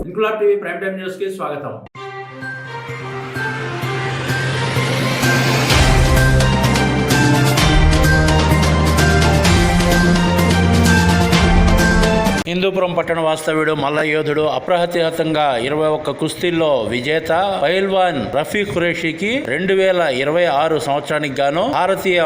Inquilab TV prime time news కి స్వాగతం. హిందూపురం పట్టణ వాస్తవ్యుడు మల్ల యోధుడు అప్రహతిహతంగా 21 కుస్తీల్లో విజేత పైల్వాన్ రఫీ ఖురేషీకి 2026 సంవత్సరానికి గాను భారతీయ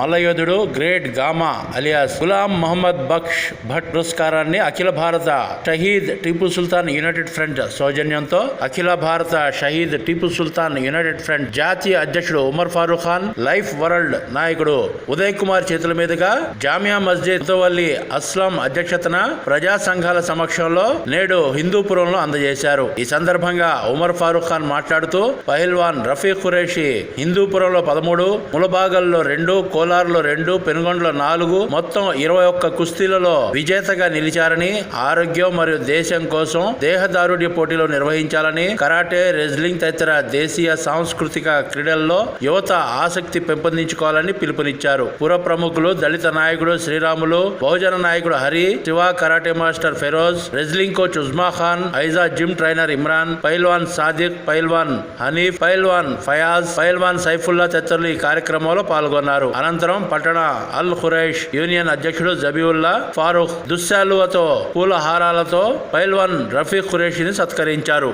మల్లయోధుడు గ్రేట్ గామా అలియాస్ గులాం మొహమ్మద్ బక్ష్ భట్ పురస్కారాన్ని అఖిల భారత షహీద్ టీపు సుల్తాన్ యునైటెడ్ ఫ్రంట్ సౌజన్యంతో అఖిల భారత షహీద్ టీపు సుల్తాన్ యునైటెడ్ ఫ్రంట్ జాతీయ అధ్యక్షుడు ఉమర్ ఫారూక్ ఖాన్, లైఫ్ వరల్డ్ నాయకుడు ఉదయ్ కుమార్ చేతుల మీదుగా జామియా మస్జిద్ ముతవల్లి అస్లాం అధ్యక్షతన ప్రజా సంఘాల సమక్షంలో నేడు హిందూపురంలో అందజేశారు. ఈ సందర్భంగా ఉమర్ ఫారూక్ ఖాన్ మాట్లాడుతూ పహల్వాన్ రఫీ ఖురేషీ హిందూపురంలో 13, ములబాగల్లో 2, కోలార్లో 2, పెనుగొండలో 4 మొత్తం 21 కుస్తీలలో విజేతగా నిలిచారని, ఆరోగ్యం మరియు దేశం కోసం దేహదారుఢ్య పోటీలు నిర్వహించాలని, కరాటే, రెజ్లింగ్ తదితర దేశీయ సాంస్కృతిక క్రీడల్లో యువత ఆసక్తి పెంపొందించుకోవాలని పిలుపునిచ్చారు. పుర ప్రముఖులు దళిత నాయకుడు శ్రీరాములు, బహుజన నాయకుడు Hari, Shiva karate master Feroz, wrestling coach Usma Khan, Aiza gym trainer Imran, పైల్వాన్ సాదిక్, పైల్వాన్ హనీఫ్, పైల్వాన్ ఫయాజ్, పైల్వాన్ సైఫుల్లా తదితరులు ఈ కార్యక్రమంలో పాల్గొన్నారు. అనంతరం పట్టణ అల్ ఖురైష్ యూనియన్ అధ్యక్షుడు జబీవుల్లా ఫారూక్ దుశ్శాలువతో పూల హారాలతో పైల్వాన్ రఫీ ఖురేషీని సత్కరించారు.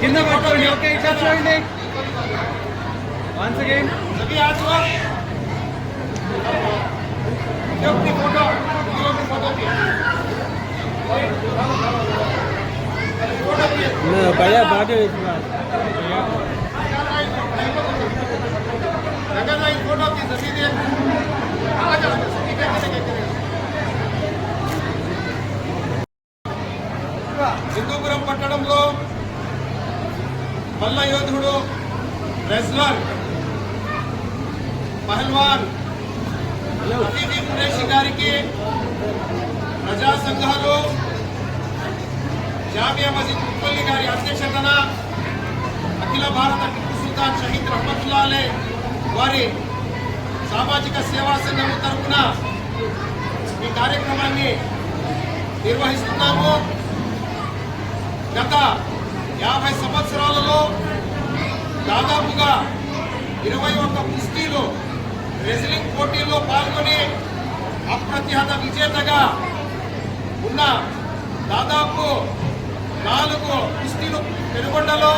కింద పట్టుకోండి. ఓకే, ఇట్లా చూడండి. వన్స్ అగైన్ भैया बाकी హిందూపురం పట్టణంలో మల్ల యోధుడు, రెజ్లర్, పహల్వాన్ రఫీ ఖురేషీ గారికి ప్రజా సంఘాలు, జామియా మస్జిద్ ముతవల్లి గారి అధ్యక్షతన అఖిల భారత టిప్పు సుల్తాన్ షహీద్ రహమతుల్లా అలై వారి సామాజిక సేవా సంఘం తరఫున ఈ కార్యక్రమాన్ని నిర్వహిస్తున్నాము. గత 50 సంవత్సరాలలో దాదాపుగా 21 కుస్తీలు రెజ్లింగ్ పోటీల్లో పాల్గొని అప్రతిహత విజేతగా ఉన్న దాదాపు 4 కుస్తీలు పెనుగొండలో,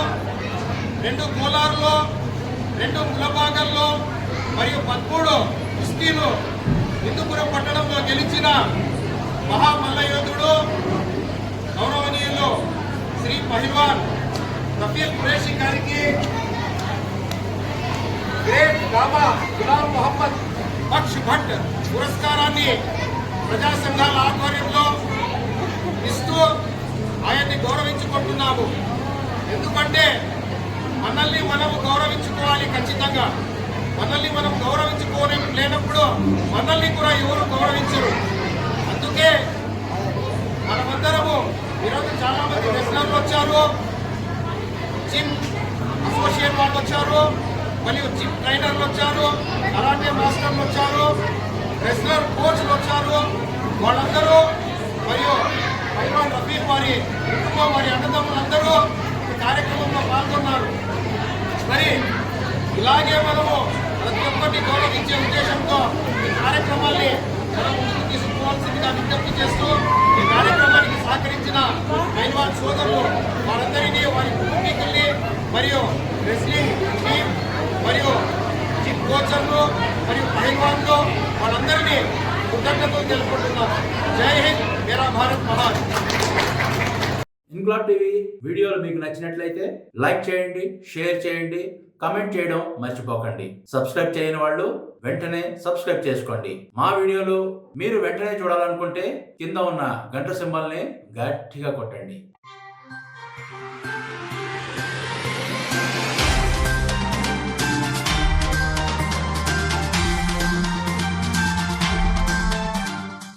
2 కోలార్లో, 2 ములబాగల్లో మరియు 13 కుస్తీలు హిందూపురం పట్టణంలో గెలిచిన మహామల్ల యోధుడు గౌరవనీయులు శ్రీ పహల్వాన్ రఫీ ఖురేషీ గారికి గ్రేట్ గామా గులాం మొహమ్మద్ బక్ష్ భట్ పురస్కారాన్ని ప్రజా సంఘాల ఆధ్వర్యంలో ఇస్తూ ఆయన్ని గౌరవించుకుంటున్నాము. ఎందుకంటే మనల్ని మనము గౌరవించుకోవాలి. ఖచ్చితంగా మనల్ని మనం లేనప్పుడు మనల్ని కూడా ఎవరు గౌరవించరు. అందుకే మనమందరము ఈరోజు చాలా మంది రెజ్లర్లు వచ్చారు, జిమ్ అసోసియేట్ వాళ్ళు వచ్చారు, మరియు జిమ్ ట్రైనర్లు వచ్చారు, కరాటే మాస్టర్లు వచ్చారు, రెజ్లర్ కోచ్లు వచ్చారు. వాళ్ళందరూ మరియు పైల్వాన్ రఫీ వారి కుటుంబం, వారి అన్నదమ్ములందరూ ఈ కార్యక్రమంలో పాల్గొన్నారు. మరి ఇలాగే మనము ప్రతి ఒక్కరిని గౌరవించే ఉద్దేశంతో ఈ కార్యక్రమాన్ని మనం ముందుకు తీసుకోవాల్సిందిగా విజ్ఞప్తి చేస్తూ ఈ కార్యక్రమానికి సహకరించిన పైల్వాన్ సోదరులు వారందరినీ, వారి కుటుంబీకుల్ని మరియు రెస్లింగ్ టీం మరియు జిమ్ కోచ్ ఆర్చర్లు మరియు పహల్వాన్లు వాళ్ళందరినీ కృతజ్ఞతలు తెలుపుకుంటున్నాను. జై హింద్, మేరా భారత్ మహాన్. ఇన్క్లాబ్ టీవీ వీడియోలు మీకు నచ్చినట్లయితే లైక్ చేయండి, షేర్ చేయండి, కమెంట్ చేయడం మర్చిపోకండి. సబ్స్క్రైబ్ చేయని వాళ్ళు వెంటనే సబ్స్క్రైబ్ చేసుకోండి. మా వీడియోలు మీరు వెంటనే చూడాలనుకుంటే కింద ఉన్న గంట సింబల్ని గట్టిగా కొట్టండి.